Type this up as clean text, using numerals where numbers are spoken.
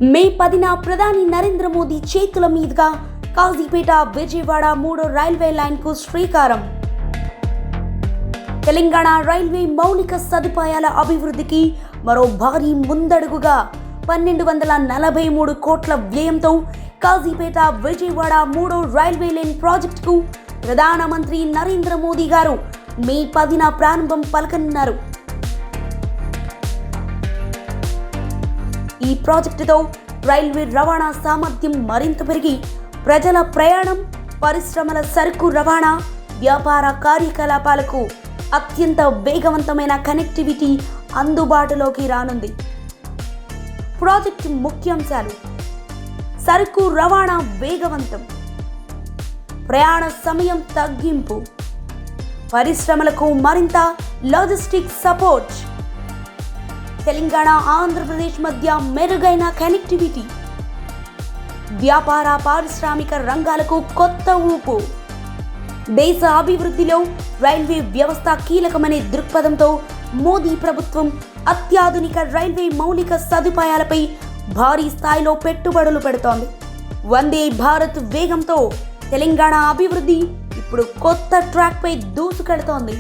మే 10న ప్రధాని నరేంద్ర మోదీ చేతుల మీదుగా కాజీపేట విజయవాడ 3వ రైల్వే లైన్కు శ్రీకారం. తెలంగాణ రైల్వే మౌలిక సదుపాయాల అభివృద్ధికి మరో భారీ ముందడుగుగా 1243 కోట్ల వ్యయంతో కాజీపేట విజయవాడ 3వ రైల్వే లైన్ ప్రాజెక్టుకు ప్రధానమంత్రి నరేంద్ర మోదీ గారు మే 10న ప్రారంభం పలకనున్నారు. ఈ ప్రాజెక్టుతో రైల్వే రవాణా సామర్థ్యం మరింత పెరిగి ప్రజల ప్రయాణం, పరిశ్రమల సరుకు రవాణా, వ్యాపార కార్యకలాపాలకు అత్యంత వేగవంతమైన కనెక్టివిటీ అందుబాటులోకి రానుంది. ప్రాజెక్టు ముఖ్యాంశాలు: సరుకు రవాణా వేగవంతం, ప్రయాణ సమయం తగ్గింపు, పరిశ్రమలకు మరింత లాజిస్టిక్ సపోర్ట్, తెలంగాణ ఆంధ్రప్రదేశ్ మధ్య మెరుగైన కనెక్టివిటీ, వ్యాపార పారిశ్రామిక రంగాలకు కొత్త ఊపు. దేశ అభివృద్ధిలో రైల్వే వ్యవస్థ కీలకమనే దృక్పథంతో మోదీ ప్రభుత్వం అత్యాధునిక రైల్వే మౌలిక సదుపాయాలపై భారీ స్థాయిలో పెట్టుబడులు పెడుతోంది. వందే భారత్ వేగంతో తెలంగాణ అభివృద్ధి ఇప్పుడు కొత్త ట్రాక్పై దూసుకెడుతోంది.